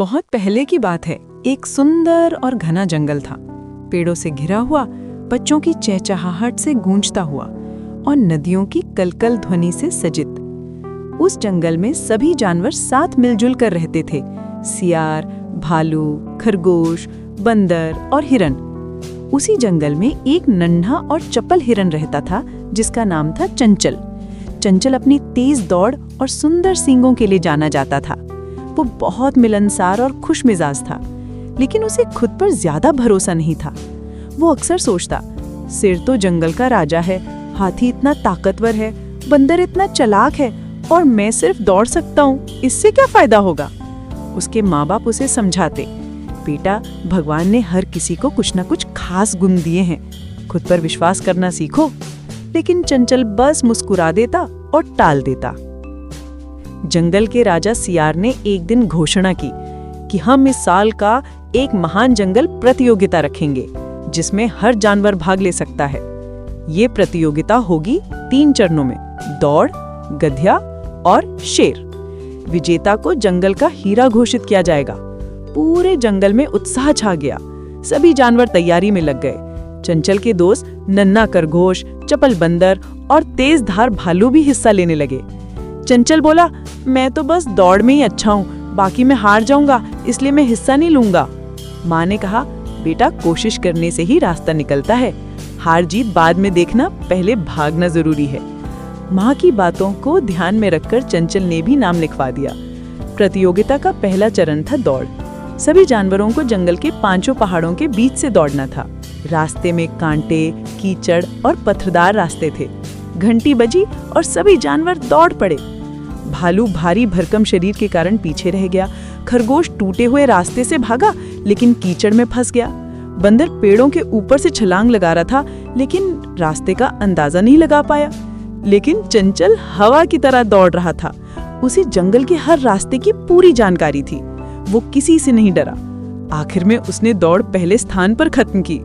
बहुत पहले की बात है। एक सुंदर और घना जंगल था, पेड़ों से घिरा हुआ, बच्चों की चहचहाहट से गूंजता हुआ और नदियों की कलकल ध्वनि से सजित। उस जंगल में सभी जानवर साथ मिलजुल कर रहते थे। सियार, भालू, खरगोश, बंदर और हिरन। उसी जंगल में एक नन्हा और चपल हिरन रहता था जिसका नाम था चंचल। चंचल अपनी तेज दौड़ और सुंदर सींगों के लिए जाना जाता था। वो बहुत मिलनसार और खुशमिजाज था, लेकिन उसे खुद पर ज्यादा भरोसा नहीं था। वो अक्सर सोचता, शेर तो जंगल का राजा है, हाथी इतना ताकतवर है, बंदर इतना चालाक है और मैं सिर्फ दौड़ सकता हूँ, इससे क्या फायदा होगा। उसके माँ बाप उसे समझाते, बेटा, भगवान ने हर किसी को कुछ न कुछ खास गुण दिए हैं, खुद पर विश्वास करना सीखो। लेकिन चंचल बस मुस्कुरा देता और टाल देता। जंगल के राजा सियार ने एक दिन घोषणा की कि हम इस साल का एक महान जंगल प्रतियोगिता रखेंगे जिसमें हर जानवर भाग ले सकता है। ये प्रतियोगिता होगी 3 चरणों में, दौड़, गधिया और शेर। विजेता को जंगल का हीरा घोषित किया जाएगा। पूरे जंगल में उत्साह छा गया। सभी जानवर तैयारी में लग गए। चंचल के दोस्त नन्हा खरगोश, चपल बंदर और तेज धार भालू भी हिस्सा लेने लगे। चंचल बोला, मैं तो बस दौड़ में ही अच्छा हूँ, बाकी मैं हार जाऊंगा, इसलिए मैं हिस्सा नहीं लूंगा। माँ ने कहा, बेटा, कोशिश करने से ही रास्ता निकलता है, हार जीत बाद में देखना, पहले भागना जरूरी है। माँ की बातों को ध्यान में रखकर चंचल ने भी नाम लिखवा दिया। प्रतियोगिता का पहला चरण था दौड़। सभी जानवरों को जंगल के 5 पहाड़ों के बीच से दौड़ना था। रास्ते में कांटे, कीचड़ और पत्थरदार रास्ते थे। घंटी बजी और सभी जानवर दौड़ पड़े। भालू भारी भरकम शरीर के कारण पीछे रह गया। खरगोश टूटे हुए रास्ते से भागा लेकिन कीचड़ में फंस गया। बंदर पेड़ों के ऊपर से छलांग लगा रहा था लेकिन रास्ते का अंदाजा नहीं लगा पाया। लेकिन चंचल हवा की तरह दौड़ रहा था। उसे जंगल के हर रास्ते की पूरी जानकारी थी। वो किसी से नहीं डरा। आखिर में उसने दौड़ पहले स्थान पर खत्म की।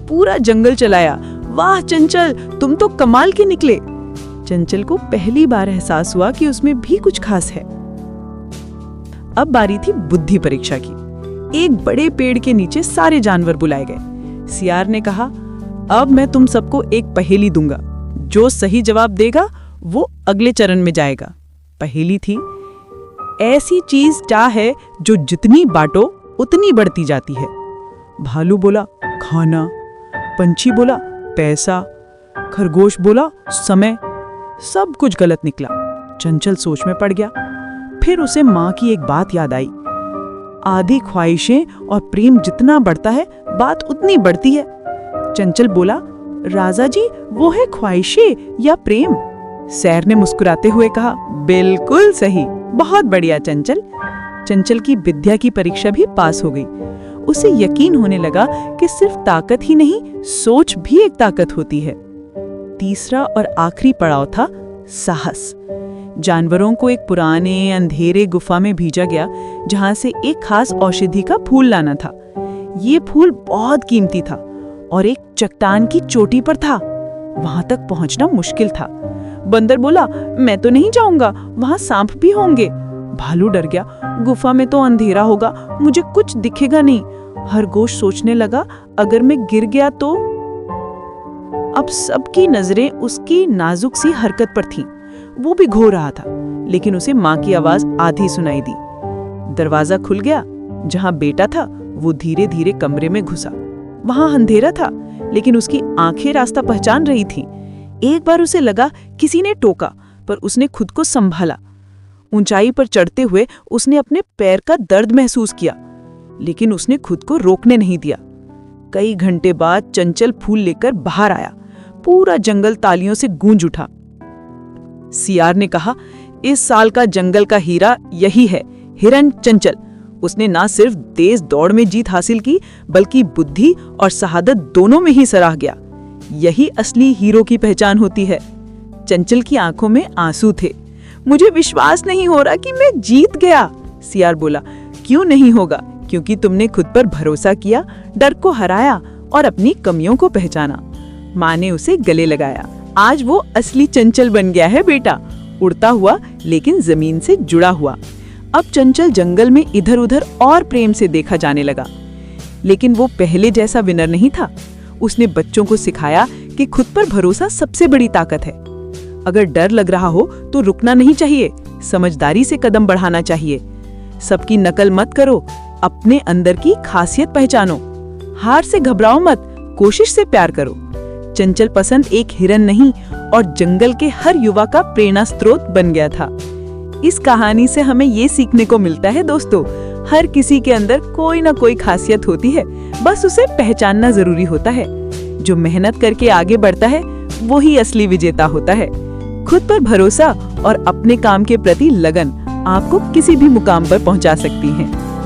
पूरा जंगल चलाया। वाह चंचल, तुम तो कमाल के निकले। चंचल को पहली बार एहसास हुआ कि उसमें भी कुछ खास है। अब बारी थी बुद्धि परीक्षा की। एक बड़े पेड़ के नीचे सारे जानवर बुलाए गए। सियार ने कहा, अब मैं तुम सबको एक पहेली दूंगा, जो सही जवाब देगा वो अगले चरण में जाएगा। पहेली थी, ऐसी चीज क्या है जो जितनी बांटो उतनी बढ़ती जाती है। भालू बोला, खाना। पंछी बोला, पैसा। खरगोश बोला, समय। सब कुछ गलत निकला। चंचल सोच में पड़ गया। फिर उसे माँ की एक बात याद आई, आधी ख्वाहिशें और प्रेम जितना बढ़ता है, बात उतनी बढ़ती है। चंचल बोला, राजा जी, वो है ख्वाहिशें या प्रेम? शेर ने मुस्कुराते हुए कहा, बिल्कुल सही, बहुत बढ़िया चंचल। चंचल की विद्या की परीक्षा भी पास हो गई। उसे यकीन होने लगा कि सिर्फ ताकत ही नहीं, सोच भी एक ताकत होती है। तीसरा और आखिरी पड़ाव था साहस। जानवरों को एक पुराने अंधेरे गुफा में भेजा गया जहां से एक खास औषधि का फूल लाना था। ये फूल बहुत कीमती था और एक चट्टान की चोटी पर था। वहां तक पहुंचना मुश्किल था। बंदर बोला, मैं तो नहीं जाऊंगा, वहां सांप भी होंगे। भालू डर गया, गुफा में तो अंधेरा होगा, मुझे कुछ दिखेगा नहीं। खरगोश सोचने लगा, अगर मैं गिर गया तो। अब सबकी नजरें उसकी नाजुक सी हरकत पर थीं। वो भी घो रहा था, लेकिन उसे माँ की आवाज आधी सुनाई दी। दरवाजा खुल गया। जहां बेटा था वो धीरे धीरे कमरे में घुसा। वहां अंधेरा था, लेकिन उसकी आंखें रास्ता पहचान रही थीं। एक बार उसे लगा किसी ने टोका, पर उसने खुद को संभाला। ऊंचाई पर चढ़ते हुए उसने अपने पैर का दर्द महसूस किया, लेकिन उसने खुद को रोकने नहीं दिया। कई घंटे बाद चंचल फूल लेकर बाहर आया। पूरा जंगल तालियों से गूंज उठा। सियार ने कहा, इस साल का जंगल का हीरा यही है, हिरन चंचल। उसने ना सिर्फ तेज दौड़ में जीत हासिल की, बल्कि बुद्धि और शहादत दोनों में ही सराह गया। यही असली हीरो की पहचान होती है। चंचल की आंखों में आंसू थे। मुझे विश्वास नहीं हो रहा कि मैं जीत गया। सियार बोला, क्यों नहीं होगा, क्योंकि तुमने खुद पर भरोसा किया, डर को हराया और अपनी कमियों को पहचाना। माँ ने उसे गले लगाया। आज वो असली चंचल बन गया है बेटा, उड़ता हुआ लेकिन जमीन से जुड़ा हुआ। अब चंचल जंगल में इधर उधर और प्रेम से देखा जाने लगा। लेकिन वो पहले जैसा विनर नहीं था। उसने बच्चों को सिखाया कि खुद पर भरोसा सबसे बड़ी ताकत है। अगर डर लग रहा हो तो रुकना नहीं चाहिए, समझदारी से कदम बढ़ाना चाहिए। सबकी नकल मत करो, अपने अंदर की खासियत पहचानो। हार से घबराओ मत, कोशिश से प्यार करो। चंचल पसंद एक हिरन नहीं और जंगल के हर युवा का प्रेरणा स्रोत बन गया था। इस कहानी से हमें ये सीखने को मिलता है दोस्तों, हर किसी के अंदर कोई ना कोई खासियत होती है, बस उसे पहचानना जरूरी होता है। जो मेहनत करके आगे बढ़ता है वही असली विजेता होता है। खुद पर भरोसा और अपने काम के प्रति लगन आपको किसी भी मुकाम पर पहुंचा सकती है।